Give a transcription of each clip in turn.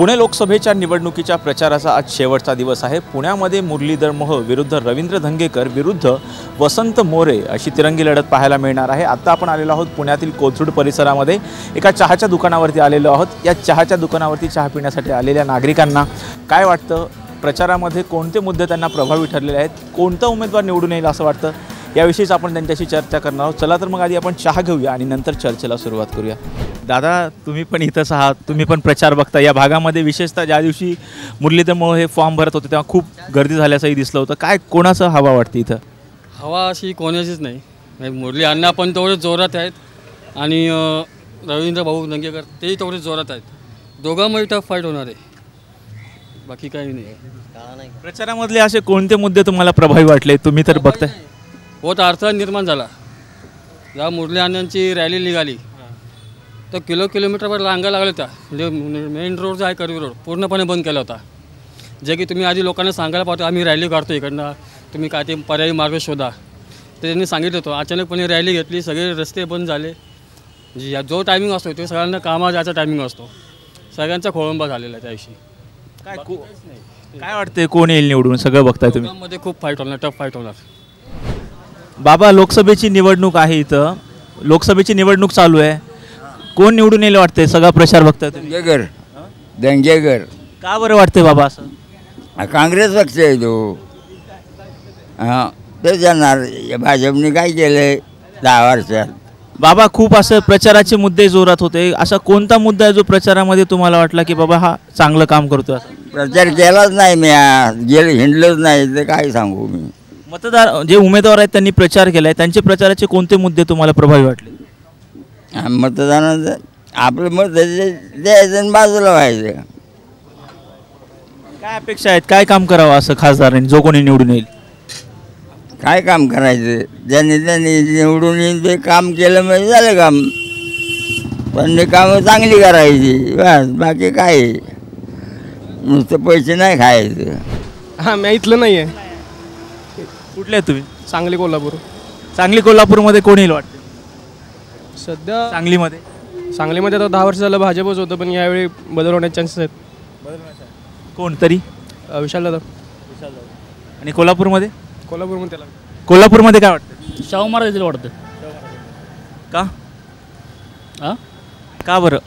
पुणे लोकसभेच्या निवडणुकीच्या प्रचाराचा आज शेवटचा दिवस आहे। पुण्यामध्ये मुरलीधर मोहोळ विरुद्ध रवींद्र धंगेकर विरुद्ध वसंत मोरे अशी तिरंगी लढत पाहायला मिळणार आहे। आता आपण आलेलो आहोत पुण्यातील कोथरूड परिसरामध्ये एका चहाच्या दुकानावरती आलेलो आहोत। या चहाच्या दुकानावरती चहा पिण्यासाठी आलेल्या नागरिकांना काय वाटतं, प्रचारामध्ये कोणते मुद्दे त्यांना प्रभावी ठरलेले आहेत, कोणता उमेदवार निवडून येईल असं वाटतं, याविषयीच आपण त्यांच्याशी चर्चा करणार आहोत। चला तर मग आधी आपण चहा घेऊया आणि नंतर चर्चेला सुरुवात करूया। दादा, तुम्ही पण इथंच आहात, तुम्ही पण प्रचार बघता। या भागामध्ये विशेषतः ज्या दिवशी मुरलीधर मोहोळ हे फॉर्म भरत होते तेव्हा खूप गर्दी झाल्याचंही दिसलं होतं। काय कोणाचं हवा वाटते इथं? हवा अशी कोणाचीच नाही। मुरली अण्णा पण तेवढेच जोरात आहेत आणि रवींद्र भाऊ धंगेकर तेही तेवढेच जोरात आहेत। दोघांमध्ये टफ फाईट होणार आहे, बाकी काही नाही। प्रचारामधले असे कोणते मुद्दे तुम्हाला प्रभावी वाटले? तुम्ही तर बघताय बहुत अडथळा निर्माण झाला। जेव्हा मुरली अण्णांची रॅली निघाली तर किलोमीटरवर रांगा लागल्या होत्या। म्हणजे मेन रोड जो आहे कर्वी रोड पूर्णपणे बंद केला होता, जे की तुम्ही आधी लोकांना सांगायला पाहतो आम्ही रॅली काढतो इकडनं, तुम्ही काय ते पर्यायी मार्ग शोधा। तर त्यांनी सांगितलं होतं, अचानकपणे रॅली घेतली, सगळे रस्ते बंद झाले। म्हणजे जो टायमिंग असतो ते सगळ्यांना कामा जायचा टायमिंग असतो, सगळ्यांचा खोळंबा झालेला आहे त्याविषयी। काय वाटते कोण येईल निवडून? सगळं बघताय तुम्ही, मध्ये खूप फाईट होणार, टफ फाईट होणार। बाबा, लोकसभेची निवडणूक आहे, इथं लोकसभेची निवडणूक चालू आहे, कोण निवडून येईल वाटते? सगळा प्रचार बघताय तुम्ही। दंगेकर का बरं वाटते बाबा असं? काँग्रेस पक्ष आहे तो। हां, ते जाणार। भाजपने काय केलं 10 वर्षात? बाबा, खूप असं प्रचाराचे मुद्दे जोरात होते, असा कोणता मुद्दा आहे जो प्रचारामध्ये तुम्हाला वाटला की बाबा हा चांगलं काम करतोय? असं प्रचार केलाच नाही मी, हिंडलोच नाही तर काय सांगू मी। मतदार जे उमेदवार आहेत त्यांनी प्रचार केलाय, त्यांचे प्रचाराचे कोणते मुद्दे तुम्हाला प्रभावी वाटले? मतदानाचं आपलं मत द्यायचं आणि बाजूला व्हायचं। काय अपेक्षा आहेत, काय काम करावं असं खासदारांनी जो कोणी निवडून येईल? काय काम करायचं? ज्यांनी निवडून येईल ते काम केलं म्हणजे झालं काम, पण ते कामं चांगली करायची बस, बाकी काय नुसतं पैसे नाही खायचं। हां, मी इथलं नाही आहे। कुठले आहेत तुम्ही? सांगली कोल्हापूर। सांगली कोल्हापूरमध्ये कोण येईल वाटतं? सध्या सांगलीमध्ये आता 10 वर्ष झालं भाजपच होतं, पण यावेळी बदल होण्याचे चान्सेस आहेत। कोण तरी? विशाल दादा। आणि कोल्हापूरमध्ये त्याला कोल्हापूरमध्ये काय वाटतं? शाहू महाराज येतील वाटतं। का? हां, का बरं?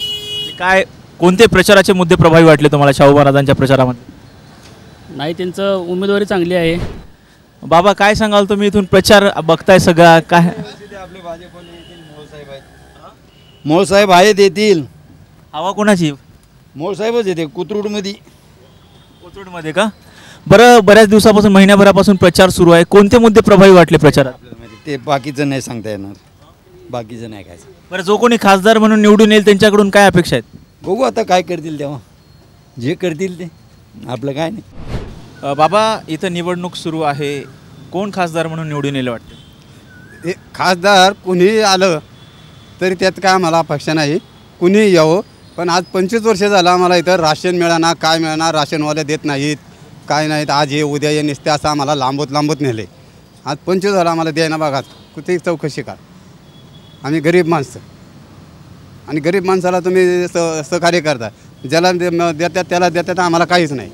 काय कोणते प्रचाराचे मुद्दे प्रभावी वाटले तुम्हाला शाहू महाराजांच्या प्रचारामध्ये? नाही, त्यांचं उमेदवारी चांगली आहे। बाबा, काय सांगाल तुम्ही? इथून प्रचार बघताय सगळा, काय मोहोळ साहेब आहेत, येतील। हवा कोणाची? मोहोळ साहेबच येते कोथरूडमध्ये। कोथरूडमध्ये का? बरं, बऱ्याच दिवसापासून, महिन्याभरापासून प्रचार सुरू आहे, कोणते मुद्दे प्रभावी वाटले प्रचारात? ते बाकीचं नाही सांगता येणार, बाकीचं नाही काय। बरं, जो कोणी खासदार म्हणून निवडून येईल त्यांच्याकडून काय अपेक्षा आहेत? बघू आता काय करतील, तेव्हा जे करतील ते, आपलं काय नाही। बाबा, इथं निवडणूक सुरू आहे, कोण खासदार म्हणून निवडून येईल वाटतं? हे खासदार कुणीही आलं तरी त्यात काय आम्हाला अपेक्षा नाही, कुणीही यावं। पण आज 25 वर्ष झालं आम्हाला इथं राशन मिळणार, काय मिळणार, राशनवाले देत नाहीत, काय नाहीत, आज हे उद्या हे निसते असं आम्हाला लांबत नेले। आज 25 झालं आम्हाला द्यायना, बघा कुठेही चौकशी करा। आम्ही गरीब माणसं, आणि गरीब माणसाला तुम्ही सहकार्य करता, ज्याला देतात त्याला देतात, आम्हाला काहीच नाही।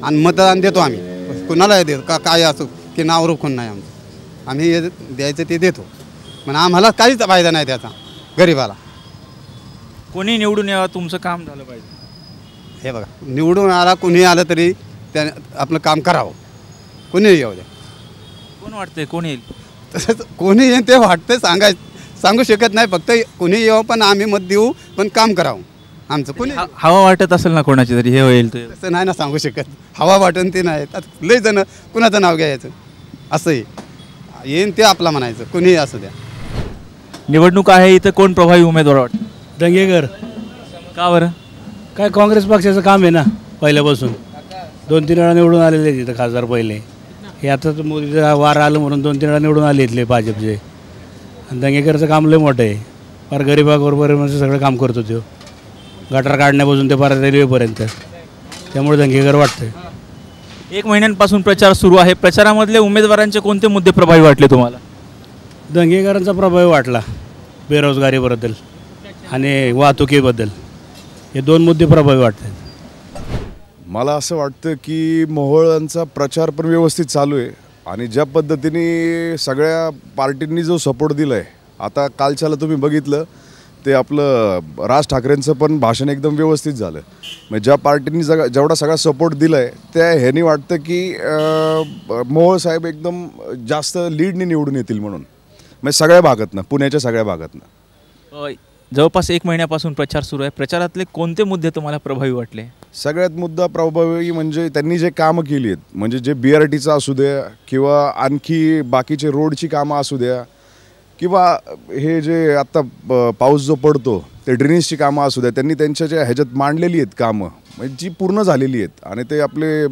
आणि मतदान देतो आम्ही, कुणालाही देतो का, काय असो की नाव रोखून नाही आमचं, आम्ही हे द्यायचं ते देतो, पण आम्हाला काहीच फायदा नाही त्याचा गरीबाला। कोणी निवडून यावं, तुमचं काम झालं पाहिजे। हे बघा, निवडून आला कुणी आलं तरी त्याने आपलं काम करावं, कोणी येऊ द्या। कोण वाटतंय कोण येईल? तसंच कोणी येईल ते वाटतं, सांगू शकत नाही, फक्त कोणी येऊ पण आम्ही मत देऊ, पण काम करावं आमचं। कोणी हवा वाटत असेल ना कोणाची तरी, हे होईल ते तसं नाही ना सांगू शकत, हवा वाटून ते नाही, लय जण कुणाचं नाव घ्यायचं असंही येईन ते आपला म्हणायचं, कुणीही असू द्या। निवडणूक आहे, इथं कोण प्रभावी उमेदवार वाटतं? दंगेकर। का बरं? काय काँग्रेस पक्षाचं काम आहे ना, पहिल्यापासून 2-3 वेळा निवडून आलेले आहेत इथं खासदार पहिले। हे आता तर मोदीचं वार आलं म्हणून 2-3 वेळा निवडून आले इथले भाजपचे। आणि दंगेकरचं काम लय मोठं आहे, फार गरीबाबरोबर म्हणजे सगळं काम करतो तो, गटार काढण्यापासून ते फार रेल्वेपर्यंत, त्यामुळे दंगेकर वाटतं। 1 महिन्यांपासून प्रचार सुरू आहे, प्रचारामधले उमेदवारांचे कोणते मुद्दे प्रभावी वाटले तुम्हाला? दंगेकरांचा प्रभाव वाटला, बेरोजगारीबद्दल आणि वाहतुकीबद्दल, हे 2 मुद्दे प्रभावी वाटतात। मला असं वाटतं की मोहोळांचा प्रचार पण व्यवस्थित चालू आहे आणि ज्या पद्धतीने सगळ्या पार्टींनी जो सपोर्ट दिला आहे, आता कालच्याला तुम्ही बघितलं ते आपलं राज ठाकरेंचं पण भाषण एकदम व्यवस्थित झालं. म्हणजे ज्या पार्टींनी जेवढा सगळा सपोर्ट दिला आहे त्या ह्यानी वाटतं की मोहोळ साहेब एकदम जास्त लीडनी निवडून येतील म्हणून, म्हणजे सगळ्या भागातनं, पुण्याच्या सगळ्या भागातनं. जवळपास 1 महिन्यापासून प्रचार सुरू आहे. प्रचारातले कोणते मुद्दे तुम्हाला प्रभावी वाटले? सगळ्यात मुद्दा प्रभावी म्हणजे त्यांनी जे कामं केली आहेत, म्हणजे जे BRTचं असू द्या किंवा आणखी बाकीचे रोडची कामं असू द्या किंवा हे जे आत्ता पाऊस जो पडतो ते ड्रेनेजची कामं असू द्या, त्यांनी त्यांच्या ज्या ह्याच्यात मांडलेली आहेत कामं, म्हणजे जी पूर्ण झालेली आहेत. आणि ते आपले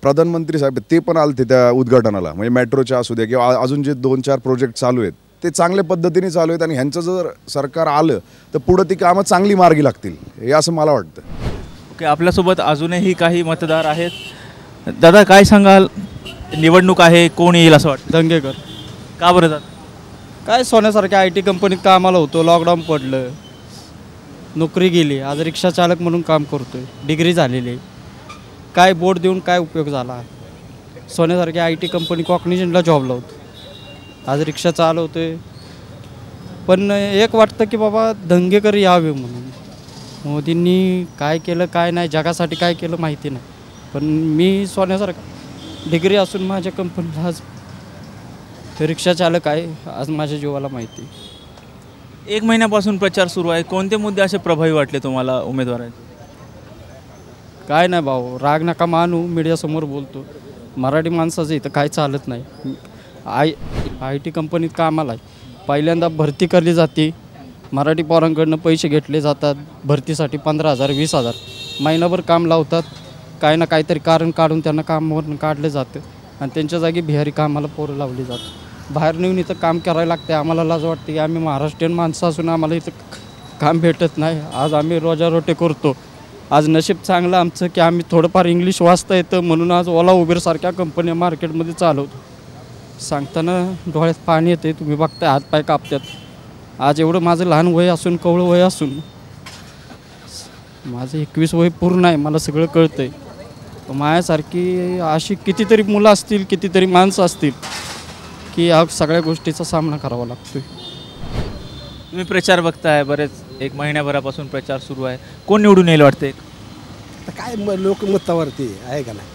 प्रधानमंत्री साहेब ते पण आले त्या उद्घाटनाला, म्हणजे मेट्रोच्या असू द्या किंवा अजून जे 2-4 प्रोजेक्ट चालू आहेत ते चांगल्या पद्धतीने चालू आहेत आणि ह्यांचं जर सरकार आलं तर पुढं ती कामं चांगली मार्गी लागतील, हे असं मला वाटतं. ओके, आपल्यासोबत अजूनही काही मतदार आहेत. दादा काय सांगाल, निवडणूक आहे, कोण येईल असं वाटतं? दंगेकर. का बरं दादा? काय सोन्यासारख्या IT कंपनीत कामाला होतो, लॉकडाऊन पडलं, नोकरी गेली, आज रिक्षा चालक म्हणून काम करतोय, डिग्री झालेली आहे. काय बोर्ड देऊन काय उपयोग झाला? सोन्यासारख्या IT कंपनी कॉग्निजंटला जॉबला होतो, आज रिक्षा चालवतोय. पण एक वाटतं की बाबा दंगेकर यावे म्हणून. मोदींनी काय केलं काय नाही, जगासाठी काय केलं माहिती नाही, पण मी सोन्यासारखं डिग्री असून माझ्या कंपनीला आज रिक्षा चालक आहे, आज माझ्या जीवाला माहिती. 1 महिन्यापासून प्रचार सुरू आहे. कोणते मुद्दे असे प्रभावी वाटले तुम्हाला उमेदवारांचे? काय नाही भाऊ, राग नका मानू, मीडियासमोर बोलतो. मराठी माणसाचं इथं काय चालत नाही. IT कंपनीत कामाला आहे, पहिल्यांदा भरती करली जाते, मराठी पोरांकडनं पैसे घेतले जातात भरतीसाठी 15,000 20,000, महिनाभर काम लावतात, काय ना काहीतरी कारण काढून त्यांना कामावरून काढलं जातं आणि त्यांच्या जागी बिहारी कामाला पोरं लावली जातात. बाहेर नेऊन इथं काम करायला लागते. आम्हाला लाज वाटते की आम्ही महाराष्ट्रीयन माणसं असून आम्हाला इथं काम भेटत नाही. आज आम्ही रोजारोटे करतो. आज नशीब चांगलं आमचं की आम्ही थोडंफार इंग्लिश वाचता येतं म्हणून आज ओला उबेरसारख्या कंपन्या मार्केटमध्ये चालवतो. सांगताना डोळ्यात पाणी येते, तुम्ही बघताय हातपाय कापतात. आज एवढं माझं लहान वय असून, कवळं वय असून, माझं 21 वय पूर्ण आहे, मला सगळं कळतं आहे. माझ्यासारखी अशी कितीतरी मुलं असतील, कितीतरी माणसं असतील की या सगळ्या गोष्टीचा सामना करावा लागतो. तुम्ही प्रचार बघताय, बरेच 1 महिन्याभरापासून प्रचार सुरू आहे. कोण निवडून येईल वाटते? काय लोकमतावरती आहे का नाही,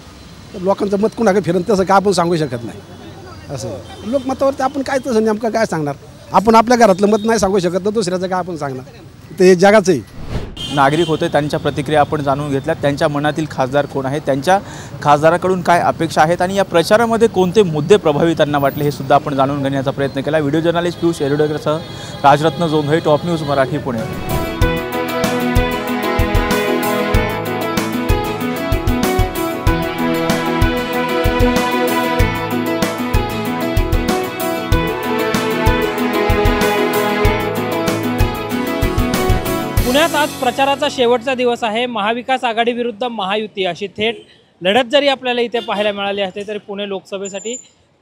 तर लोकांचं मत कुणाकडे फिरन तसं काय आपण सांगू शकत नाही. असं लोकमतावरती आपण काय तसं नेमकं काय सांगणार? आपण आपल्या घरातलं मत नाही सांगू शकत, तर दुसऱ्याचं काय आपण सांगणार? ते हे जगाचं आहे. नागरिक होते, त्यांच्या प्रतिक्रिया आपण जाणून घेतल्या. त्यांच्या मनातील खासदार कोण आहे, त्यांच्या खासदाराकडून काय अपेक्षा आहेत आणि या प्रचारामध्ये कोणते मुद्दे प्रभावी त्यांना वाटले हे सुद्धा आपण जाणून घेण्याचा प्रयत्न केला. व्हिडिओ जर्नलिस्ट पियुष एरोडेकरसह राजरत्न जोंधळे, टॉप न्यूज मराठी, पुणे. पुण्यात आज प्रचाराचा शेवटचा दिवस आहे. महाविकास आघाडी विरुद्ध महायुती अशी थेट लढत जरी आपल्याला इथे पाहायला मिळाली असते तरी पुणे लोकसभेसाठी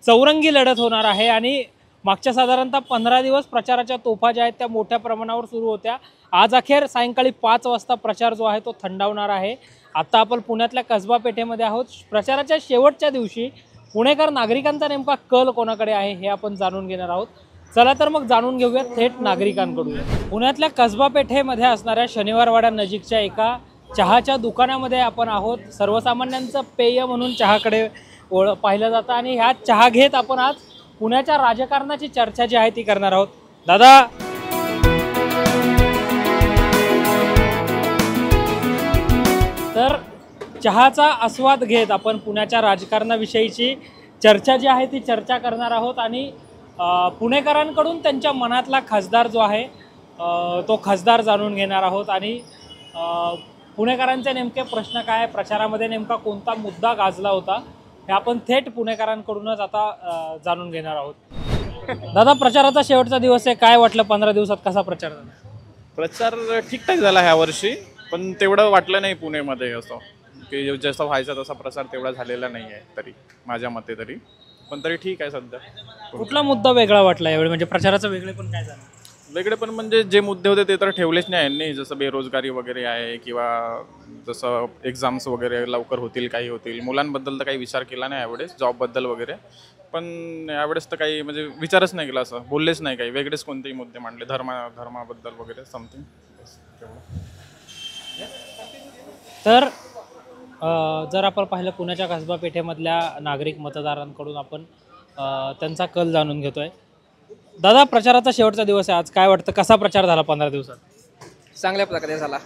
चौरंगी लढत होणार आहे. आणि मागच्या साधारणतः 15 दिवस प्रचाराच्या तोफा ज्या आहेत त्या मोठ्या प्रमाणावर सुरू होत्या. आज अखेर सायंकाळी 5 वाजता प्रचार जो आहे तो थंडावणार आहे. आता आपण पुण्यातल्या कसबा पेठेमध्ये आहोत. प्रचाराच्या शेवटच्या दिवशी पुणेकर नागरिकांचा नेमका कल कोणाकडे आहे हे आपण जाणून घेणार आहोत. चला तर मग जाणून घेऊयात थेट नागरिकांकडून. पुण्यातल्या कसबा पेठेमध्ये असणाऱ्या शनिवारवाड्या नजीकच्या एका चहाच्या दुकानामध्ये आपण आहोत. सर्वसामान्यांचं पेय म्हणून चहाकडे पाहिलं जातं आणि ह्या चहा घेत आपण आज पुण्याच्या राजकारणाची चर्चा जी आहे ती करणार आहोत. दादा, तर चहाचा आस्वाद घेत आपण पुण्याच्या राजकारणाविषयीची चर्चा जी आहे ती चर्चा करणार आहोत आणि पुणेकरांकडून त्यांच्या मनातला खासदार जो आहे तो खासदार जाणून घेणार आहोत. आणि पुणेकरांचे नेमके प्रश्न काय, प्रचारामध्ये नेमका कोणता मुद्दा गाजला होता हे आपण थेट पुणेकरांकडूनच आता जाणून घेणार आहोत. दादा, प्रचाराचा शेवटचा दिवस आहे, काय वाटलं 15 दिवसात कसा प्रचार झाला? प्रचार ठीकठाक झाला ह्या वर्षी, पण तेवढं वाटलं नाही पुणेमध्ये असं की जसं व्हायचा तसा प्रचार तेवढा झालेला नाही आहे तरी माझ्या मते तरी, पण तरी ठीक आहे सध्या. कुठला मुद्दा वेगळा वाटला यावेळी, म्हणजे प्रचाराचं वेगळे पण काय झालं? वेगळे पण म्हणजे जे मुद्दे होते ते तर ठेवलेच नाही यांनी, जसं बेरोजगारी वगैरे आहे किंवा जसं एक्झाम्स वगैरे लवकर होतील, काही होतील. मुलांबद्दल तर काही विचार केला नाही यावेळेस, जॉबबद्दल वगैरे. पण यावेळेस तर काही म्हणजे विचारच नाही केला, असं बोललेच नाही काही. वेगळेच कोणतेही मुद्दे मांडले, धर्माबद्दल वगैरे समथिंग. तर जर आपण पाहिलं पुण्याच्या कसबा पेठेमधल्या नागरिक मतदारांकडून आपण त्यांचा कल जाणून घेतोय. दादा, प्रचाराचा शेवटचा दिवस आहे आज, काय वाटतं कसा प्रचार झाला 15 दिवसात? चांगल्या प्रकारे झाला.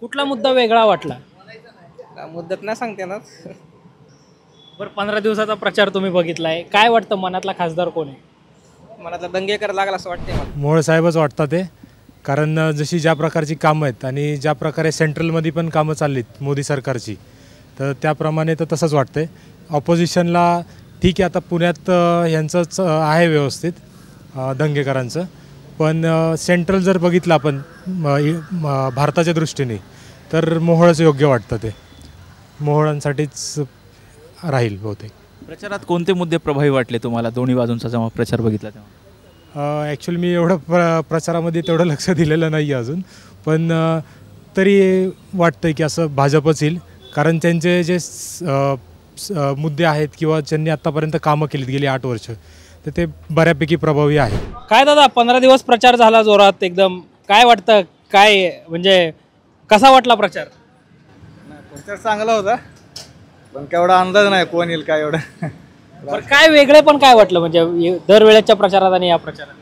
कुठला मुद्दा वेगळा वाटला? मुद्दत नाही सांगते ना. बरं, 15 दिवसाचा प्रचार तुम्ही बघितलाय, काय वाटतं मनातला खासदार कोण आहे? मनातला दंगेकर लागला असं वाटते मला. मोहोळ साहेबच वाटतात ते, कारण जशी ज्या प्रकारची कामं आहेत आणि ज्या प्रकारे सेंट्रलमध्ये पण कामं चाललीत मोदी सरकारची, तर त्याप्रमाणे तर तसंच वाटतंय. ऑपोजिशनला ठीक आहे, आता पुण्यात यांचंच आहे व्यवस्थित दंगेकरांचं, पण सेंट्रल जर बघितलं आपण भारताच्या दृष्टीने तर मोहोळच योग्य वाटतं. ते मोहोळांसाठीच राहील बहुतेक. प्रचारात कोणते मुद्दे प्रभावी वाटले तुम्हाला दोन्ही बाजूंचा जेव्हा प्रचार बघितला तेव्हा? ॲक्च्युली मी एवढं प्रचारामध्ये तेवढं लक्ष दिलेलं नाही आहे अजून, पण तरी वाटतं की असं भाजपच येईल, कारण त्यांचे जे मुद्दे आहेत किंवा ज्यांनी आत्तापर्यंत कामं केलीत गेली 8 वर्ष, तर ते बऱ्यापैकी प्रभावी आहे. काय दादा, 15 दिवस प्रचार झाला जोरात एकदम, काय वाटतं, काय म्हणजे कसा वाटला प्रचार? प्रचार चांगला होता, पण केवढा अंदाज नाही कोण येईल काय एवढं. बरं, काय वेगळे पण काय वाटलं म्हणजे दरवेळेच्या प्रचारात आणि या प्रचारात?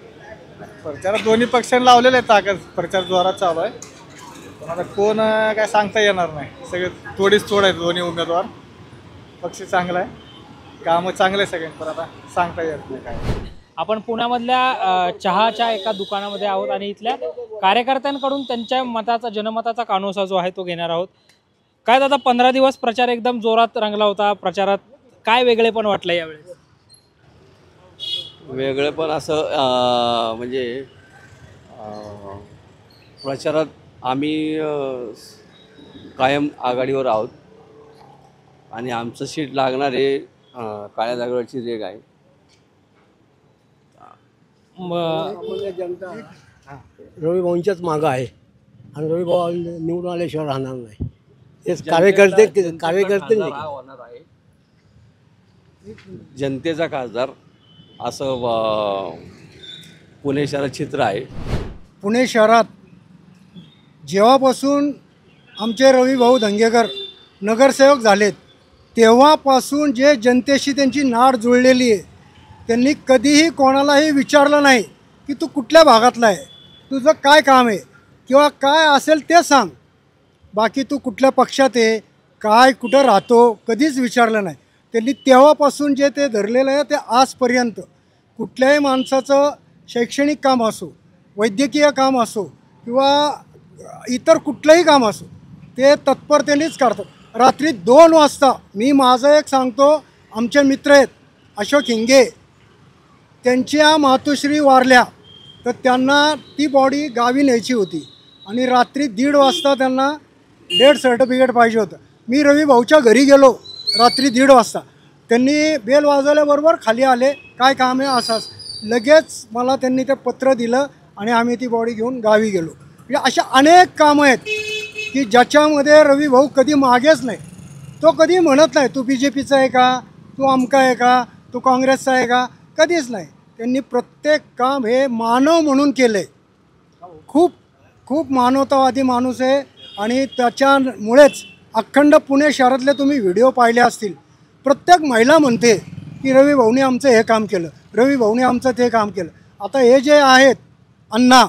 प्रचारात दोन्ही पक्षांनी लावलेले आहे ताकद, प्रचार जोरात चालू आहे, पण आता कोण काय सांगता येणार नाही. सगळे थोडीच थोड आहेत दोन्ही उमेदवार. पक्ष चांगला आहे, कामं चांगले सगळे, पण आता सांगता येत नाही काय. आपण पुण्यामधल्या चहाच्या एका दुकानामध्ये आहोत आणि इथल्या कार्यकर्त्यांकडून त्यांच्या मताचा, जनमताचा कानोसा जो आहे तो घेणार आहोत. काय दादा, 15 दिवस प्रचार एकदम जोरात रंगला होता, प्रचारात काय वेगळे पण वाटलं यावेळेस? वेगळे पण असं म्हणजे प्रचारात आम्ही कायम आघाडीवर आहोत आणि आमचं सीट लागणार आहे काळ्या जागेवरची रेग आहे. जनता रविभाऊंच्याच मागं आहे आणि रविभाऊ निवडून आल्याशिवाय राहणार नाही. तेच कार्यकर्ते होणार आहे, जनतेचा खासदार असं पुणे शहरात चित्र आहे. पुणे शहरात जेव्हापासून आमचे रविभाऊ धंगेकर नगरसेवक झालेत तेव्हापासून जे जनतेशी त्यांची नाड जुळलेली आहे, त्यांनी कधीही कोणालाही विचारलं नाही की तू कुठल्या भागातला आहे, तुझं काय काम आहे किंवा काय असेल ते सांग, बाकी तू कुठल्या पक्षात आहे, काय कुठं राहतो, कधीच विचारलं नाही. त्यांनी तेव्हापासून जे ते धरलेलं आहे ते आजपर्यंत कुठल्याही माणसाचं शैक्षणिक काम असो, वैद्यकीय काम असो किंवा इतर कुठलंही काम असो ते तत्परतेनेच करतात. रात्री 2 वाजता मी माझं एक सांगतो, आमचे मित्र आहेत अशोक हिंगे, त्यांच्या मातोश्री वारल्या तर त्यांना ती बॉडी गावी न्यायची होती आणि रात्री 1:30 वाजता त्यांना डेथ सर्टिफिकेट पाहिजे होतं. मी रविभाऊच्या घरी गेलो रात्री 1:30 वाजता, त्यांनी बेल वाजवल्याबरोबर खाली आले, काय काम आहे असं लगेच मला त्यांनी ते पत्र दिलं आणि आम्ही ती बॉडी घेऊन गावी गेलो. म्हणजे अशा अनेक कामं आहेत की ज्याच्यामध्ये रविभाऊ कधी मागेच नाही. तो कधी म्हणत नाही तू BJPचा आहे का, तू अमका आहे का, तू काँग्रेसचा आहे का, कधीच नाही. त्यांनी प्रत्येक काम हे मानव म्हणून केलं आहे. खूप मानवतावादी माणूस आहे आणि त्याच्यामुळेच अखंड पुणे शहरातले तुम्ही व्हिडिओ पाहिले असतील, प्रत्येक महिला म्हणते की रविभाऊने आमचं हे काम केलं, रविभाऊने आमचं ते काम केलं. आता हे जे आहेत अण्णा,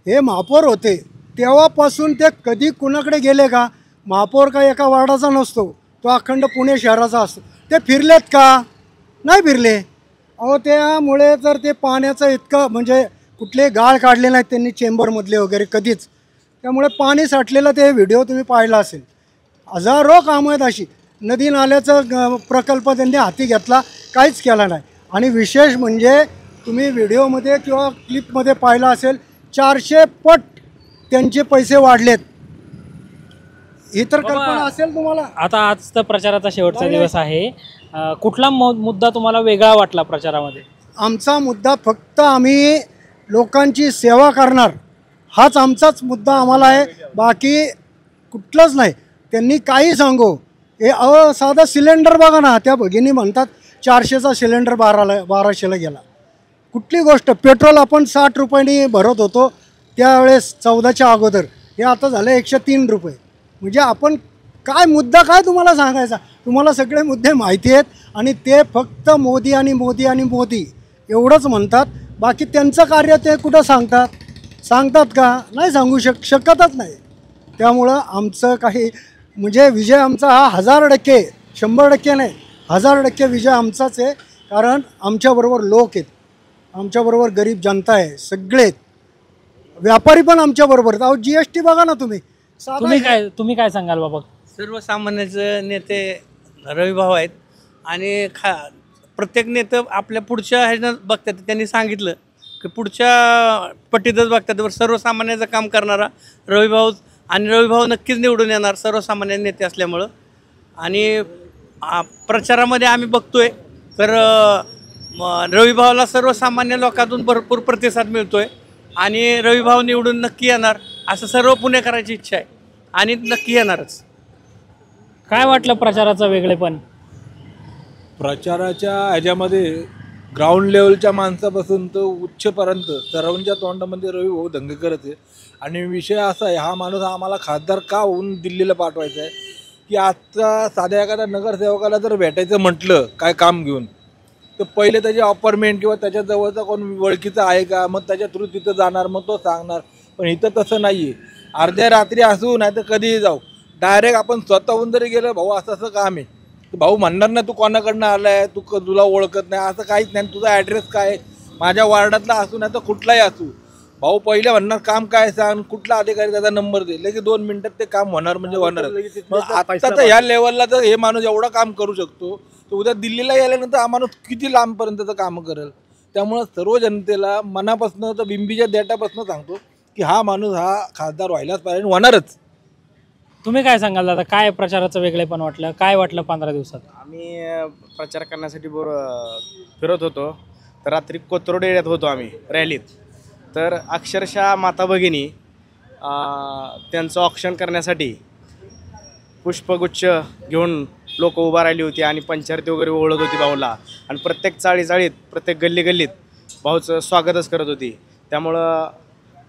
हे महापौर होते तेव्हापासून ते कधी कुणाकडे गेले का? महापौर का एका वार्डाचा नसतो, तो अखंड पुणे शहराचा असतो. ते फिरलेत का? नाही फिरले. अहो त्यामुळे जर ते पाण्याचं इतकं म्हणजे कुठले गाळ काढले नाहीत त्यांनी चेंबरमधले वगैरे कधीच, त्यामुळे पाणी साठलेलं ते व्हिडिओ तुम्ही पाहिला असेल. हजारो कामं आहेत अशी. नदी नाल्याचा प्रकल्प त्यांनी हाती घेतला, काहीच केला नाही. आणि विशेष म्हणजे तुम्ही व्हिडिओमध्ये किंवा क्लिपमध्ये पाहिलं असेल 400 पट त्यांचे पैसे वाढलेत. ही तर कल्पना असेल तुम्हाला. आता आज तर प्रचाराचा शेवटचा दिवस आहे, कुठला मुद्दा तुम्हाला वेगळा वाटला प्रचारामध्ये? आमचा मुद्दा फक्त आम्ही लोकांची सेवा करणार हाच आमचाच मुद्दा आम्हाला आहे, बाकी कुठलंच नाही. त्यांनी काही सांगो, हे साधा सिलेंडर बघा ना, त्या भगिनी म्हणतात 400चा सिलेंडर 1200ला गेला. कुठली गोष्ट, पेट्रोल आपण 60 रुपयांनी भरत होतो त्यावेळेस 14च्या अगोदर, हे आता झालं 103 रुपये. म्हणजे आपण काय मुद्दा काय तुम्हाला सांगायचा, तुम्हाला सगळे मुद्दे माहिती आहेत आणि ते फक्त मोदी आणि मोदी आणि मोदी एवढंच म्हणतात. बाकी त्यांचं कार्य ते कुठं सांगतात का? नाही सांगू शकतच नाही. त्यामुळं आमचं काही म्हणजे विजय आमचा हा 1000% 100% नाही, 1000% विजय आमचाच आहे. कारण आमच्याबरोबर लोक आहेत, आमच्याबरोबर गरीब जनता आहे, सगळे व्यापारी पण आमच्याबरोबर आहेत. अहो GST बघा ना तुम्ही. तुम्ही काय सांगाल बाबा? सर्वसामान्याचे नेते रविभाऊ आहेत आणि प्रत्येक नेते आपल्या पुढच्या ह्यानं बघतात. त्यांनी सांगितलं की पुढच्या पट्टीतच बघतात. सर्वसामान्याचं काम करणारा रविभाऊ, आणि रविभाऊ नक्कीच निवडून येणार सर्वसामान्य नेते असल्यामुळं. आणि प्रचारामध्ये आम्ही बघतोय तर रविभाऊला सर्वसामान्य लोकांतून भरपूर प्रतिसाद मिळतोय आणि रविभाऊ निवडून नक्की येणार असं सर्व पुणेकरांची इच्छा आहे आणि नक्की येणारच. काय वाटलं प्रचाराचं वेगळेपण? प्रचाराच्या ह्याच्यामध्ये ग्राउंड लेवलच्या माणसापासून तर उच्चपर्यंत सर्वांच्या तोंडामध्ये रविभाऊ धंगेकरच आहे. आणि विषय असा आहे, हा माणूस आम्हाला खासदार का होऊन दिल्लीला पाठवायचा आहे की आजचा साध्या एखाद्या नगरसेवकाला जर भेटायचं म्हटलं काय काम घेऊन, तर पहिले त्याची अपॉइंटमेंट किंवा त्याच्याजवळचा कोण ओळखीचा आहे का, मग त्याच्या थ्रू तिथं जाणार, मग तो सांगणार. पण इथं तसं नाही आहे. अर्ध्या रात्री असू नाही तर कधीही जाऊ, डायरेक्ट आपण स्वतःहून जरी गेलं, भाऊ असं असं काम आहे, तर भाऊ म्हणणार ना तू कोणाकडनं आला आहे, तुला ओळखत नाही, असं काहीच नाही. तुझा ॲड्रेस काय आहे, माझ्या वार्डातला असू नाही तर कुठलाही असू, भाऊ पहिले म्हणणार काम काय सांग, कुठला अधिकारी त्याचा नंबर दे, लगेच 2 मिनिटात ते काम होणार म्हणजे होणार. आता तर ह्या लेवलला जर हे माणूस एवढं काम करू शकतो, तर उद्या दिल्लीला गेल्यानंतर हा माणूस किती लांबपर्यंतचं काम करेल. त्यामुळं सर्व जनतेला मनापासून तर बिंबीच्या देटापासून सांगतो की हा माणूस हा खासदार व्हायलाच पाहिजे, होणारच. तुम्ही काय सांगाल दादा, काय प्रचाराचं वेगळेपण वाटलं, काय वाटलं 15 दिवसात? आम्ही प्रचार करण्यासाठी फिरत होतो, तर रात्री कोथरूड एरियात होतो आम्ही रॅलीत. तर अक्षरशः माता भगिनी त्यांचं ऑक्शन करण्यासाठी पुष्पगुच्छ घेऊन लोक उभा राहिली होती आणि पंचारती वगैरे ओळख होती भाऊला. आणि प्रत्येक चाळीत प्रत्येक गल्लीत भाऊचं स्वागतच करत होती. त्यामुळं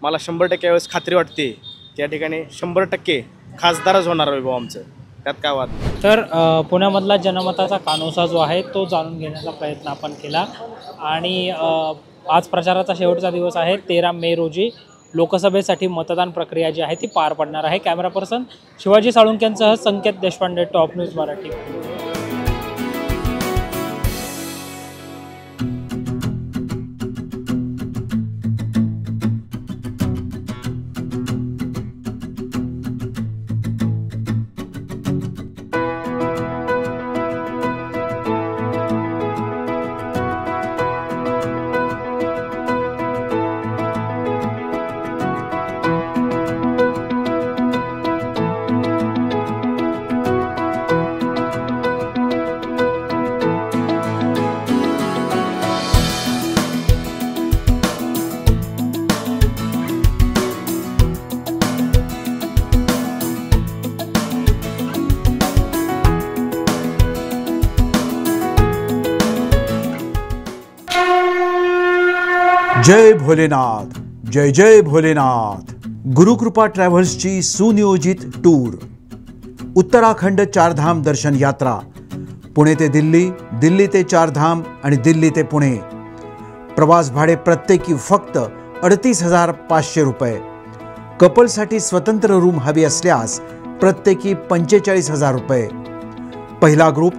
मला 100% यावेळेस खात्री वाटते की या ठिकाणी 100% खासदारच होणार आहे भाऊ आमचं, त्यात काय वाद. तर पुण्यामधला जनमताचा कानोसा जो आहे तो जाणून घेण्याचा प्रयत्न आपण केला. आणि आज प्रचाराचा शेवटचा दिवस आहे. 13 मे रोजी लोकसभेसाठी मतदान प्रक्रिया जी आहे ती पार पडणार आहे. कॅमेरा पर्सन शिवाजी साळुंक्यांसह संकेत देशपांडे, टॉप न्यूज मराठी. जय भोलेनाथ, जय जय भोलेनाथ. गुरुकृपा ट्रॅव्हल्सची सुनियोजित टूर, उत्तराखंड चारधाम दर्शन यात्रा, पुणे ते दिल्ली, दिल्ली ते चारधाम आणि दिल्ली ते पुणे. प्रवास भाडे प्रत्येकी फक्त 38,500 रुपये. कपलसाठी स्वतंत्र रूम हवी असल्यास प्रत्येकी 45,000 रुपये. पहिला ग्रुप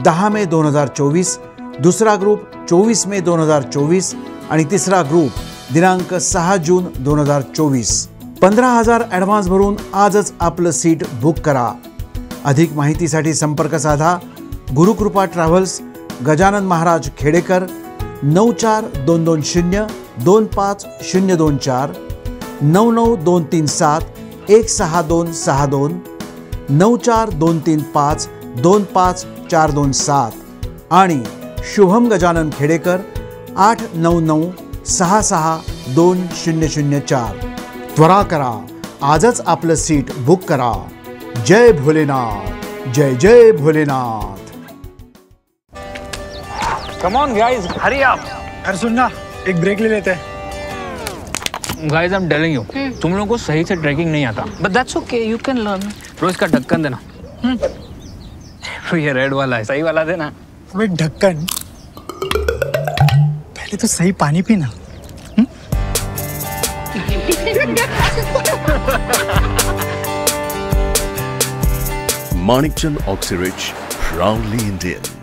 10 मे 2024, दुसरा ग्रुप 24 मे 2024 आणि तिसरा ग्रुप दिनांक 6 जून 2024. 15,000 ॲडव्हान्स भरून आजच आपलं सीट बुक करा. अधिक माहितीसाठी संपर्क साधा. गुरुकृपा ट्रॅव्हल्स, गजानन महाराज खेडेकर, 9422025024, 9923716262, 9423525427 आणि शुभम गजानन खेडेकर 89966 2004. त्वरा करा, आजच आपलं सीट बुक करा. जय भोलेनाथ, जय जय Bholenath. Come on guys, hurry up. अरे सुन ना, एक ब्रेक ले लेते हैं. Guys, I'm telling you, तुम लोगों को सही से ट्रैकिंग नहीं आता. But that's okay, you can learn. रोज का ढक्कन देना. ये रेड वाला है, सही वाला देना. अबे ढक्कन, पहले तो सही पानी पीना. Manikchand Oxyrich, proudly Indian.